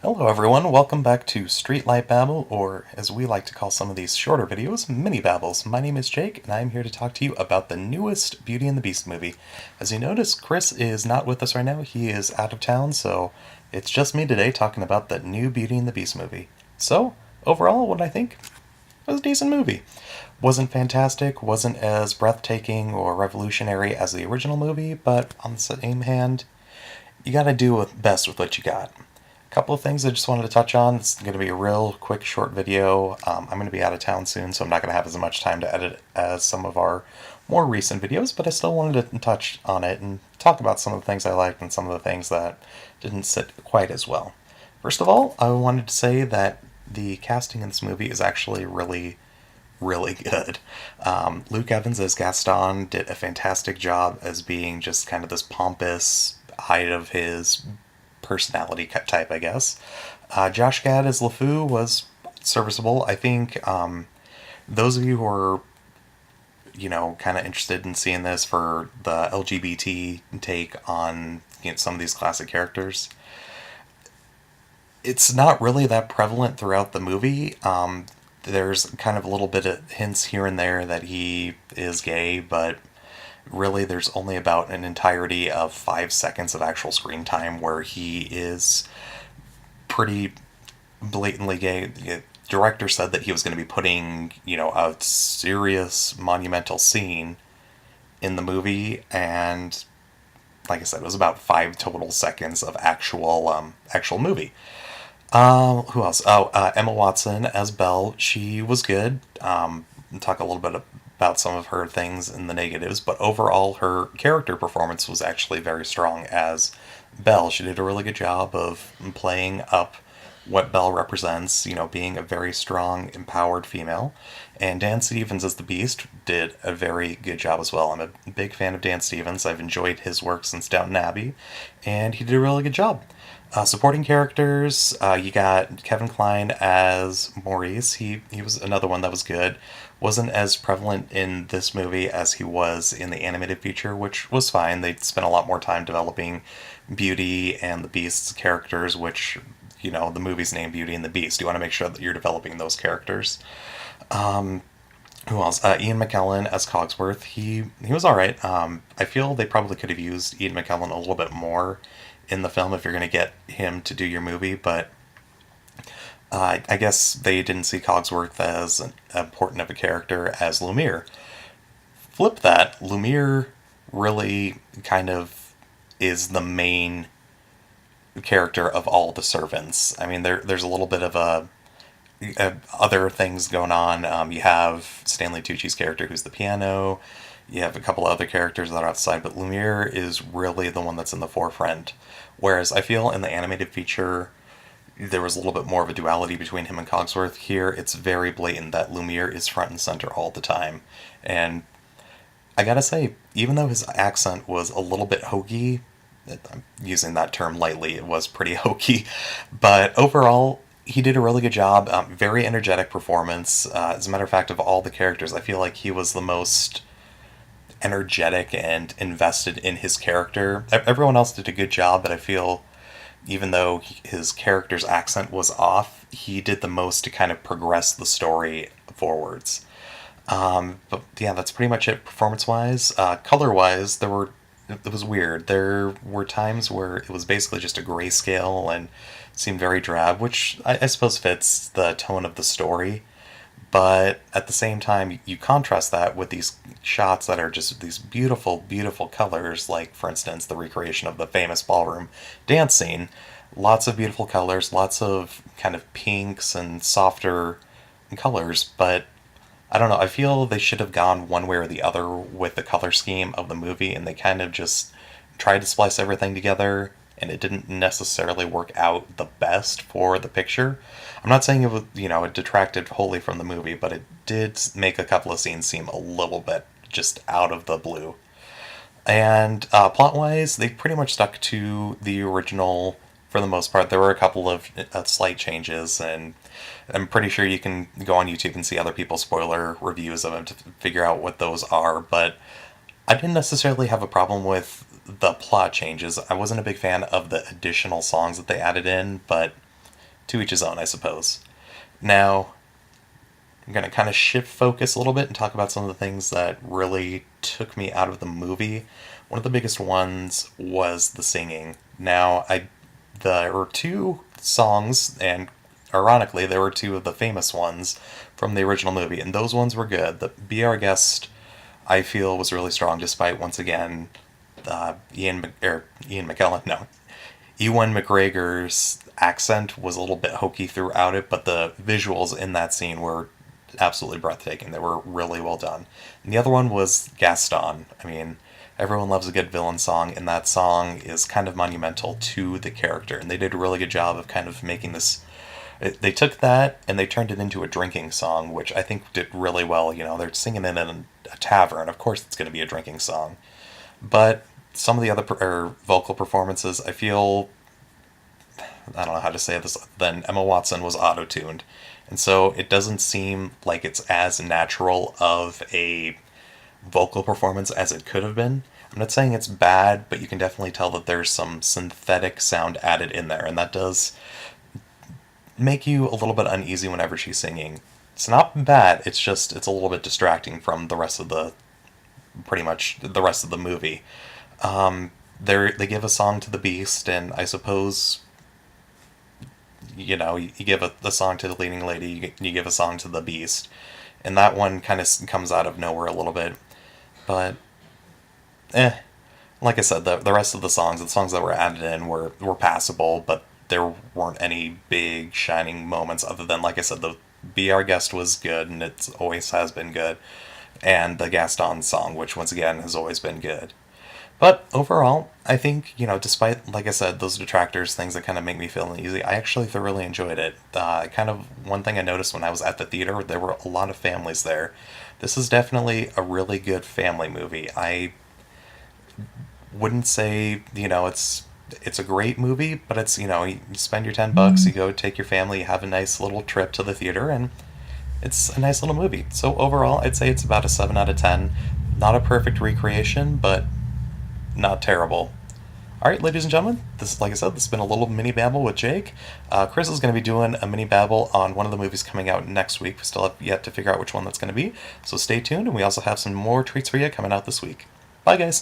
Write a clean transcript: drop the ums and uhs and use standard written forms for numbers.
Hello everyone, welcome back to Streetlight Babble, or as we like to call some of these shorter videos, mini babbles. My name is Jake, and I'm here to talk to you about the newest Beauty and the Beast movie. As you notice, Chris is not with us right now, he is out of town, so it's just me today talking about the new Beauty and the Beast movie. So, overall, what I think? It was a decent movie. Wasn't fantastic, wasn't as breathtaking or revolutionary as the original movie, but on the same hand, you gotta do best with what you got. Couple of things I just wanted to touch on. It's going to be a real quick, short video. I'm going to be out of town soon, so I'm not going to have as much time to edit as some of our more recent videos, but I still wanted to touch on it and talk about some of the things I liked and some of the things that didn't sit quite as well. First of all, I wanted to say that the casting in this movie is actually really good. Luke Evans as Gaston did a fantastic job as being just kind of this pompous height of his personality type, I guess. Josh Gad as LeFou was serviceable. I think those of you who are, kind of interested in seeing this for the LGBT take on some of these classic characters, it's not really that prevalent throughout the movie. There's kind of a little bit of hints here and there that he is gay, but really there's only about an entirety of 5 seconds of actual screen time where he is pretty blatantly gay. The director said that he was going to be putting, a serious monumental scene in the movie, and like I said, it was about 5 total seconds of actual movie. Who else? Emma Watson as Belle. She was good. Talk a little bit about some of her things in the negatives, but overall her character performance was actually very strong as Belle. She did a really good job of playing up what Belle represents, being a very strong, empowered female. And Dan Stevens as the Beast did a very good job as well. I'm a big fan of Dan Stevens. I've enjoyed his work since Downton Abbey, and he did a really good job. Supporting characters, you got Kevin Kline as Maurice. He was another one that was good. Wasn't as prevalent in this movie as he was in the animated feature, which was fine. They spent a lot more time developing Beauty and the Beast's characters, which, the movie's named Beauty and the Beast. You want to make sure that you're developing those characters. Who else? Ian McKellen as Cogsworth. He was alright. I feel they probably could have used Ian McKellen a little bit more in the film if you're going to get him to do your movie, but I guess they didn't see Cogsworth as important of a character as Lumiere. Flip that, Lumiere really kind of is the main character of all the servants. I mean, there's a little bit of other things going on. You have Stanley Tucci's character, who's the piano. You have a couple of other characters that are outside, but Lumiere is really the one that's in the forefront. Whereas I feel in the animated feature, there was a little bit more of a duality between him and Cogsworth. Here, it's very blatant that Lumiere is front and center all the time. And I gotta say, even though his accent was a little bit hokey, I'm using that term lightly, it was pretty hokey, but overall, he did a really good job. Very energetic performance. As a matter of fact, of all the characters, I feel like he was the most energetic and invested in his character. Everyone else did a good job, but I feel even though his character's accent was off, he did the most to kind of progress the story forwards. But yeah, that's pretty much it performance-wise. Color-wise, it was weird. There were times where it was basically just a grayscale and seemed very drab, which I suppose fits the tone of the story. But at the same time, you contrast that with these shots that are just these beautiful, beautiful colors, like, for instance, the recreation of the famous ballroom dance scene. Lots of beautiful colors, lots of kind of pinks and softer colors, but I don't know, I feel they should have gone one way or the other with the color scheme of the movie, and they kind of just tried to splice everything together, and it didn't necessarily work out the best for the picture. I'm not saying it was, it detracted wholly from the movie, but it did make a couple of scenes seem a little bit just out of the blue. And plot-wise, they pretty much stuck to the original for the most part. There were a couple of slight changes, and I'm pretty sure you can go on YouTube and see other people's spoiler reviews of them to figure out what those are, but I didn't necessarily have a problem with the plot changes. I wasn't a big fan of the additional songs that they added in, but to each his own, I suppose. Now, I'm going to kind of shift focus a little bit and talk about some of the things that really took me out of the movie. One of the biggest ones was the singing. Now, there were two songs, and ironically, there were two of the famous ones from the original movie, and those ones were good. The Be Our Guest, I feel, was really strong, despite, once again, Ian McKellen, no, Ewan McGregor's accent was a little bit hokey throughout it, but the visuals in that scene were absolutely breathtaking. They were really well done. And the other one was Gaston. I mean, everyone loves a good villain song, and that song is kind of monumental to the character. And they did a really good job of kind of making this. They took that and they turned it into a drinking song, which I think did really well. You know, they're singing it in a tavern. Of course, it's going to be a drinking song. But some of the other vocal performances, I feel, I don't know how to say this, then Emma Watson was auto-tuned. And so it doesn't seem like it's as natural of a vocal performance as it could have been. I'm not saying it's bad, but you can definitely tell that there's some synthetic sound added in there, and that does make you a little bit uneasy whenever she's singing. It's not bad, it's a little bit distracting from the rest of pretty much the rest of the movie. They give a song to the Beast, and I suppose, you know, you give a song to the leading lady, you give a song to the Beast, and that one kind of comes out of nowhere a little bit. But, like I said, the rest of the songs that were added in were passable, but there weren't any big shining moments other than, like I said, the Be Our Guest was good, and it always has been good, and the Gaston song, which once again has always been good. But overall, I think, you know, despite, like I said, those detractors, things that kind of make me feel uneasy, I actually thoroughly enjoyed it. One thing I noticed when I was at the theater, there were a lot of families there. This is definitely a really good family movie. I wouldn't say, you know, it's a great movie, but it's, you know, you spend your $10, you go take your family, you have a nice little trip to the theater, and it's a nice little movie. So overall, I'd say it's about a 7 out of 10. Not a perfect recreation, but not terrible. Alright, ladies and gentlemen, like I said, this has been a little mini babble with Jake. Chris is going to be doing a mini babble on one of the movies coming out next week. We still have yet to figure out which one that's going to be, so stay tuned, and we also have some more treats for you coming out this week. Bye, guys!